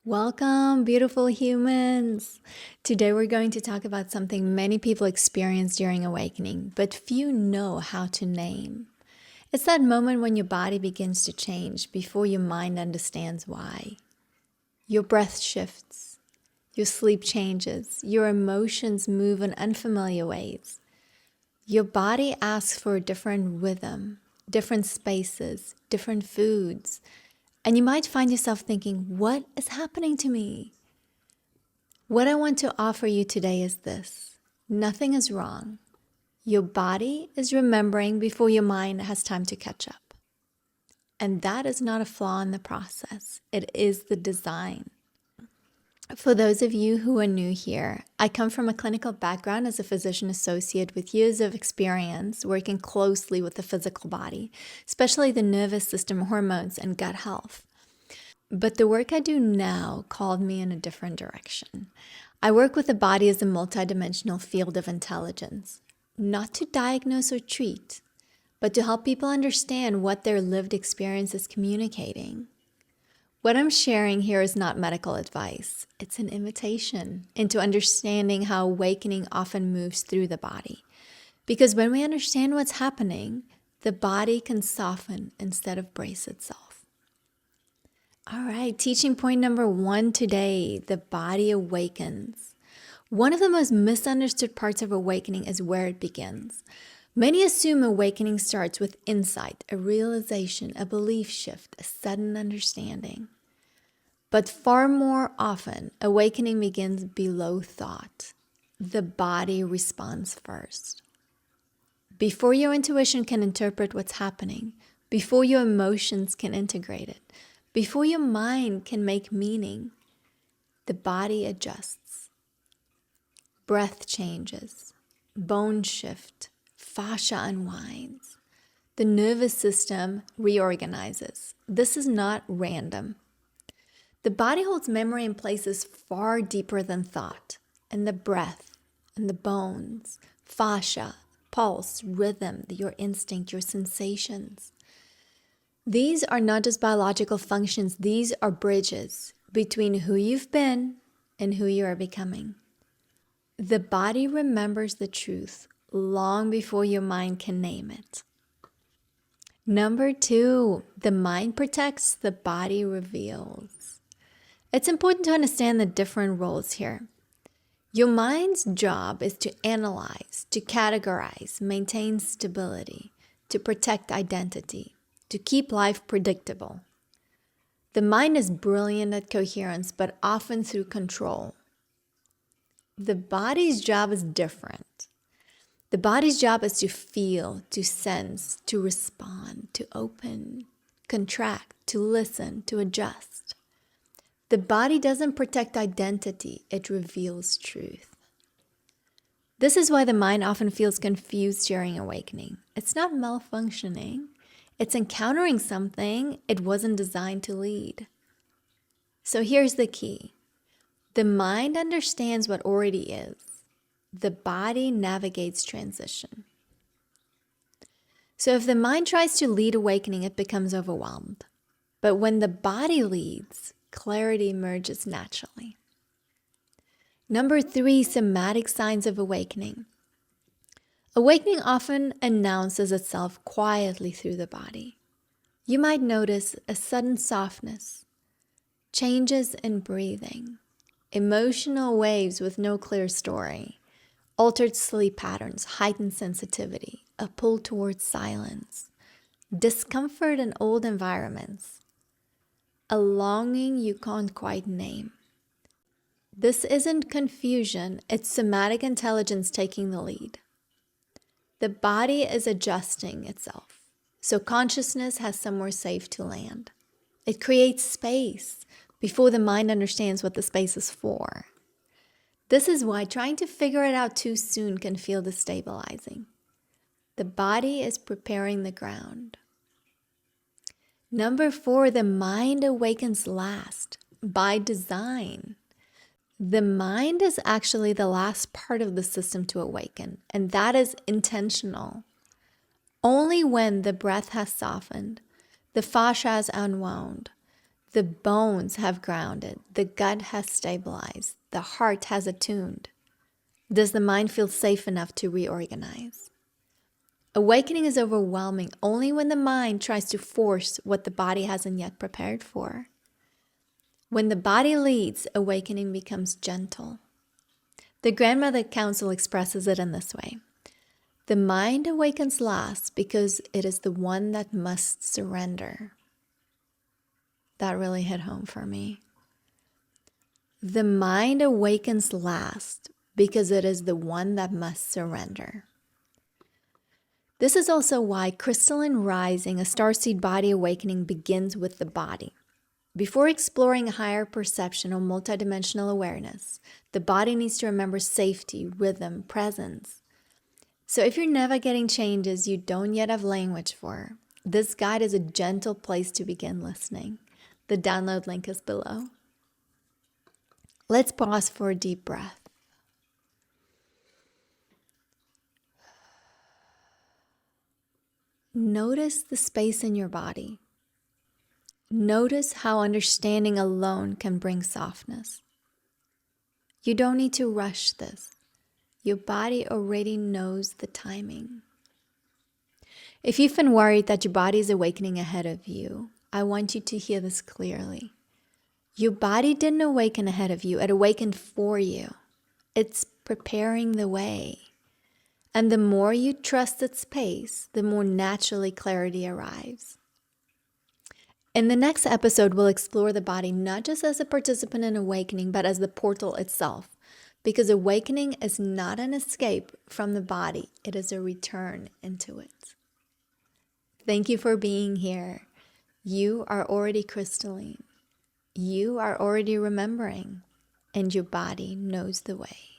Welcome, beautiful humans. Today we're going to talk about something many people experience during awakening, but few know how to name. It's that moment when your body begins to change before your mind understands why. Your breath shifts, your sleep changes, your emotions move in unfamiliar ways. Your body asks for a different rhythm, different spaces, different foods. And you might find yourself thinking, what is happening to me? What I want to offer you today is this. Nothing is wrong. Your body is remembering before your mind has time to catch up. And that is not a flaw in the process. It is the design. For those of you who are new here, I come from a clinical background as a physician associate with years of experience working closely with the physical body, especially the nervous system, hormones, and gut health. But the work I do now called me in a different direction. I work with the body as a multidimensional field of intelligence, not to diagnose or treat, but to help people understand what their lived experience is communicating. What I'm sharing here is not medical advice. It's an invitation into understanding how awakening often moves through the body. Because when we understand what's happening, the body can soften instead of brace itself. All right, teaching point number 1 today, the body awakens. One of the most misunderstood parts of awakening is where it begins. Many assume awakening starts with insight, a realization, a belief shift, a sudden understanding. But far more often, awakening begins below thought. The body responds first. Before your intuition can interpret what's happening, before your emotions can integrate it, before your mind can make meaning, the body adjusts. Breath changes, bones shift, fascia unwinds. The nervous system reorganizes. This is not random. The body holds memory in places far deeper than thought, and the breath, and the bones, fascia, pulse, rhythm, your instinct, your sensations. These are not just biological functions, these are bridges between who you've been and who you are becoming. The body remembers the truth long before your mind can name it. Number 2, the mind protects, the body reveals. It's important to understand the different roles here. Your mind's job is to analyze, to categorize, maintain stability, to protect identity, to keep life predictable. The mind is brilliant at coherence, but often through control. The body's job is different. The body's job is to feel, to sense, to respond, to open, contract, to listen, to adjust. The body doesn't protect identity, it reveals truth. This is why the mind often feels confused during awakening. It's not malfunctioning, it's encountering something it wasn't designed to lead. So here's the key. The mind understands what already is. The body navigates transition. So if the mind tries to lead awakening, it becomes overwhelmed. But when the body leads, clarity emerges naturally. Number 3, somatic signs of awakening. Awakening often announces itself quietly through the body. You might notice a sudden softness, changes in breathing, emotional waves with no clear story, altered sleep patterns, heightened sensitivity, a pull towards silence, discomfort in old environments, a longing you can't quite name. This isn't confusion, it's somatic intelligence taking the lead. The body is adjusting itself, so consciousness has somewhere safe to land. It creates space before the mind understands what the space is for. This is why trying to figure it out too soon can feel destabilizing. The body is preparing the ground. Number 4, the mind awakens last by design. The mind is actually the last part of the system to awaken, and that is intentional. Only when the breath has softened, the fascia has unwound, The bones have grounded, the gut has stabilized, the heart has attuned. Does the mind feel safe enough to reorganize? Awakening is overwhelming only when the mind tries to force what the body hasn't yet prepared for. When the body leads, awakening becomes gentle. The Grandmother Council expresses it in this way. The mind awakens last because it is the one that must surrender. That really hit home for me. The mind awakens last because it is the one that must surrender. This is also why crystalline rising, a starseed body awakening, begins with the body. Before exploring higher perception or multidimensional awareness, the body needs to remember safety, rhythm, presence. So if you're navigating changes you don't yet have language for, this guide is a gentle place to begin listening. The download link is below. Let's pause for a deep breath. Notice the space in your body. Notice how understanding alone can bring softness. You don't need to rush this. Your body already knows the timing. If you've been worried that your body is awakening ahead of you, I want you to hear this clearly. Your body didn't awaken ahead of you, it awakened for you. It's preparing the way. And the more you trust its pace, the more naturally clarity arrives. In the next episode, we'll explore the body not just as a participant in awakening, but as the portal itself. Because awakening is not an escape from the body, it is a return into it. Thank you for being here. You are already crystalline. You are already remembering, and your body knows the way.